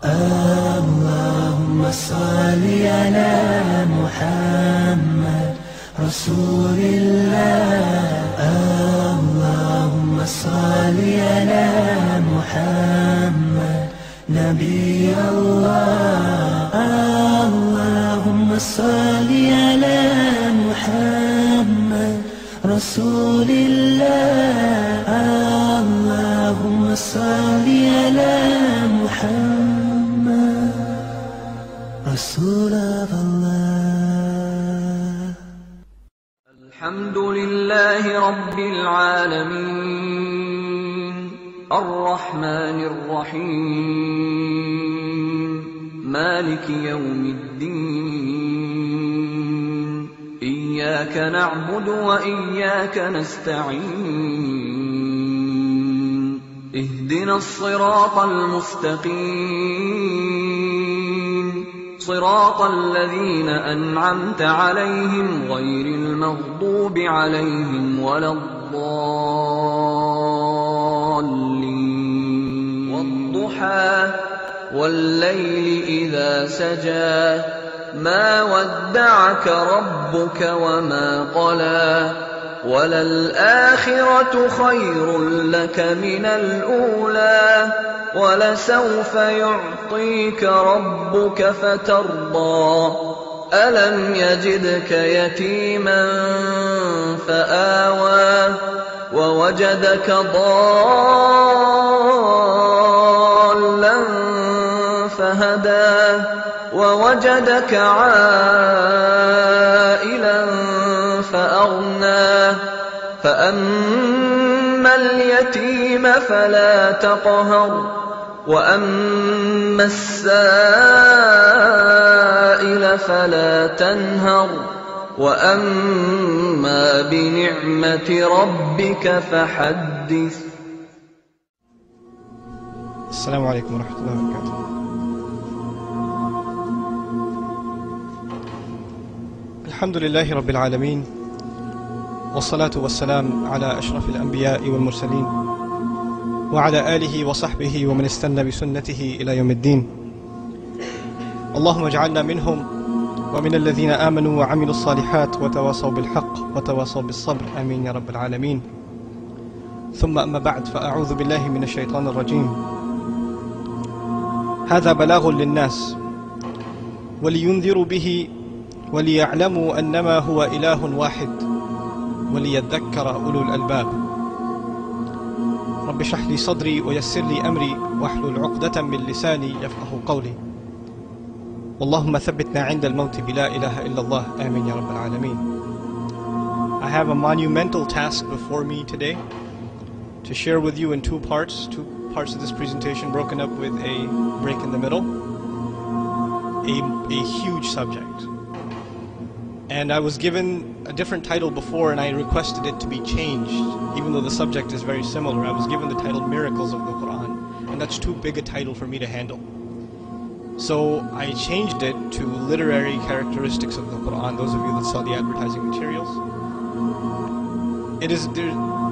اللهم صل على محمد رسول الله. اللهم صل على محمد نبي الله. اللهم صل على محمد رسول الله. اللهم صل على محمد رسول الله. الحمد لله رب العالمين الرحمن الرحيم مالك يوم الدين إياك نعبد وإياك نستعين اهدنا الصراط المستقيم صراط الذين أنعمت عليهم غير المغضوب عليهم ولا الضالين. والضحى والليل إذا سجى ما ودعك ربك وما قلى وللآخرة خير لك من الأولى ولسوف يعطيك ربك فترضى. ألم يجدك يتيما فآوى ووجدك ضالا فهدى ووجدك عائلا فأغنى. فأما اليتيم فلا تقهر وأما السائل فلا تنهر وأما بنعمة ربك فحدث. السلام عليكم ورحمة الله وبركاته. الحمد لله رب العالمين والصلاة والسلام على أشرف الأنبياء والمرسلين وعلى آله وصحبه ومن استنى بسنته إلى يوم الدين. اللهم اجعلنا منهم ومن الذين آمنوا وعملوا الصالحات وتواصوا بالحق وتواصوا بالصبر آمين يا رب العالمين. ثم أما بعد فأعوذ بالله من الشيطان الرجيم. هذا بلاغ للناس ولينذروا به وليعلموا أنما هو إله واحد وليذكر أولو الألباب. رب اشرح لي صدري ويسر لي أمري واحلل عقدة من لساني يفقه قولي. اللهم ثبتنا عند الموت بلا إله إلا الله آمين يا رب العالمين. I have a monumental task before me today to share with you in two parts of this presentation broken up with a break in the middle, a huge subject. And I was given a different title before and I requested it to be changed, even though the subject is very similar. I was given the title Miracles of the Quran, and that's too big a title for me to handle. So I changed it to Literary Characteristics of the Quran, those of you that saw the advertising materials.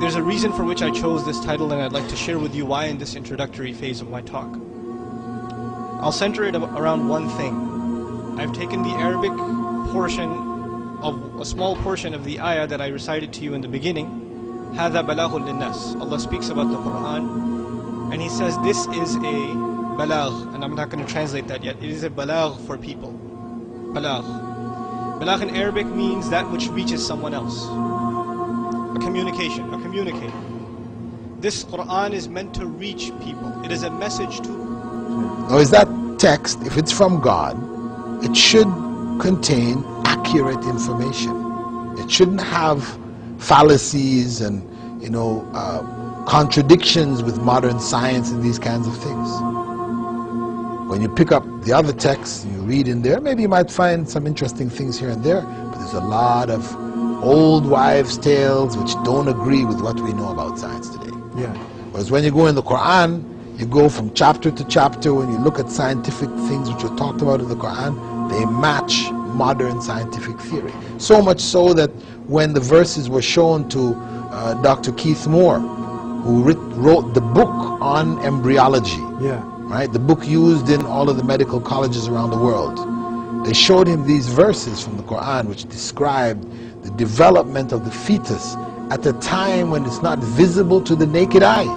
There's a reason for which I chose this title, and I'd like to share with you why in this introductory phase of my talk. I'll center it around one thing. I've taken the Arabic portion of a small portion of the ayah that I recited to you in the beginning. هذا بلاغ للناس. Allah speaks about the Quran and He says this is a balagh, and I'm not going to translate that yet. It is a balagh for people. Balagh. Balagh in Arabic means that which reaches someone else. A communication, a communicator. This Quran is meant to reach people. It is a message to people. Now is that text, if it's from God, it should contain accurate information. It shouldn't have fallacies and contradictions with modern science and these kinds of things. When you pick up the other texts, you read in there, maybe you might find some interesting things here and there, but there's a lot of old wives' tales which don't agree with what we know about science today. Yeah. Whereas when you go in the Quran, you go from chapter to chapter. When you look at scientific things which are talked about in the Quran, they match modern scientific theory. So much so that when the verses were shown to Dr. Keith Moore, who wrote the book on embryology, right? The book used in all of the medical colleges around the world. They showed him these verses from the Quran which described the development of the fetus at a time when it's not visible to the naked eye.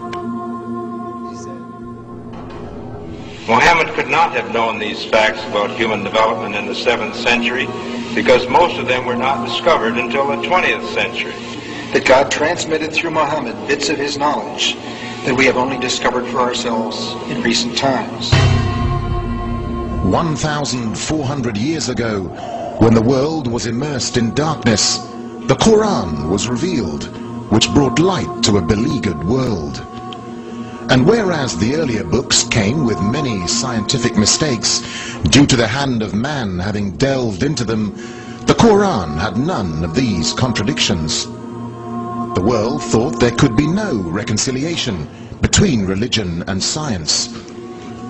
He said, Muhammad could not have known these facts about human development in the 7th century because most of them were not discovered until the 20th century. That God transmitted through Muhammad bits of his knowledge that we have only discovered for ourselves in recent times. 1,400 years ago, when the world was immersed in darkness, the Quran was revealed, which brought light to a beleaguered world. And whereas the earlier books came with many scientific mistakes, due to the hand of man having delved into them, the Quran had none of these contradictions. The world thought there could be no reconciliation between religion and science.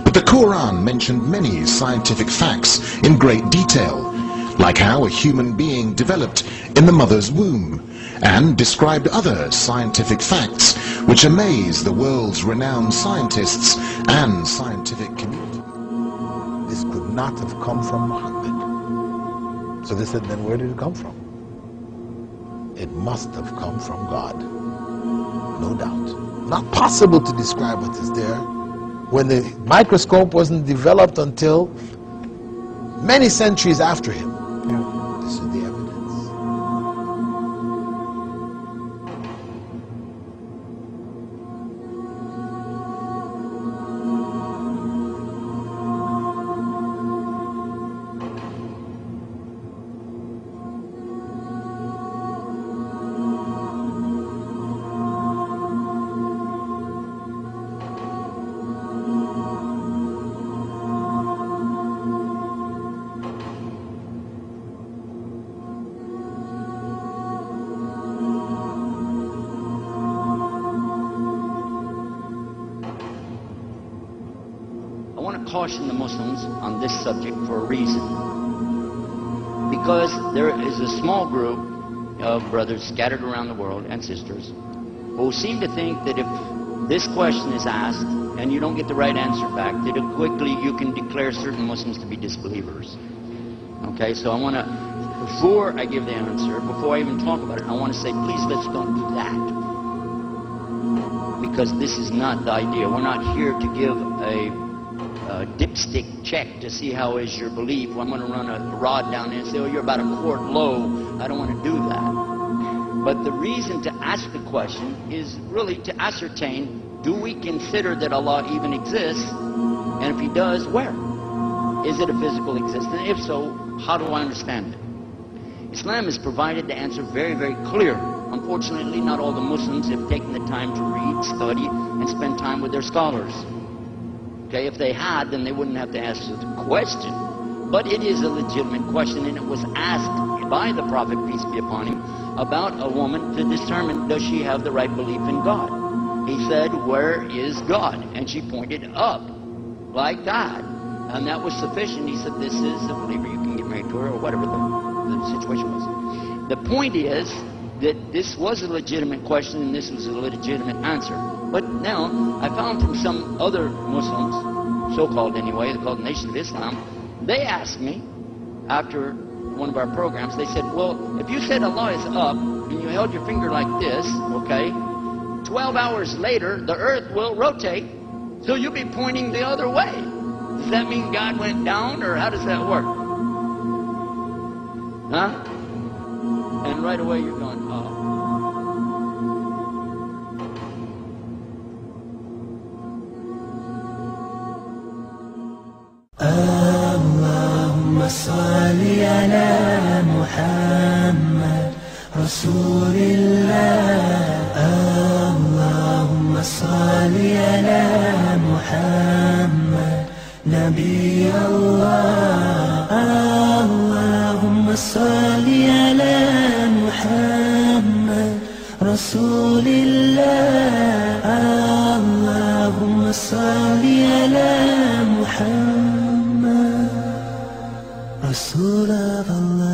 But the Quran mentioned many scientific facts in great detail, like how a human being developed in the mother's womb, and described other scientific facts which amaze the world's renowned scientists and scientific community. this could not have come from Muhammad. So they said, then where did it come from? It must have come from God. No doubt. Not possible to describe what is there when the microscope wasn't developed until many centuries after him. This is the evidence. I want to caution the Muslims on this subject for a reason. Because there is a small group of brothers scattered around the world, and sisters, who seem to think that if this question is asked and you don't get the right answer back, that quickly you can declare certain Muslims to be disbelievers. Okay, so I want to, before I give the answer, before I even talk about it, I want to say, please, let's don't do that. Because this is not the idea. We're not here to give a dipstick check to see how is your belief. I'm going to run a rod down there and say, oh, you're about a quart low. I don't want to do that. But the reason to ask the question is really to ascertain, do we consider that Allah even exists? And if He does, where? Is it a physical existence? If so, how do I understand it? Islam has provided the answer very, very clear. Unfortunately, not all the Muslims have taken the time to read, study, and spend time with their scholars. Okay, if they had, then they wouldn't have to answer the question. But it is a legitimate question, and it was asked by the Prophet, peace be upon him, about a woman to determine, does she have the right belief in God? He said, where is God? And she pointed up, like that. And that was sufficient. He said, this is a believer, you can get married to her, or whatever the situation was. The point is that this was a legitimate question, and this was a legitimate answer. But now, I found from some other Muslims, so-called anyway, they're called Nation of Islam, they asked me, after one of our programs, they said, well, if you said Allah is up, and you held your finger like this, okay, 12 hours later, the earth will rotate, so you'll be pointing the other way. Does that mean God went down, or how does that work? Huh? And right away you're going, oh. اللهم صل على محمد رسول الله اللهم صل على محمد نبي الله اللهم صل على محمد رسول الله اللهم صل على محمد رسول الله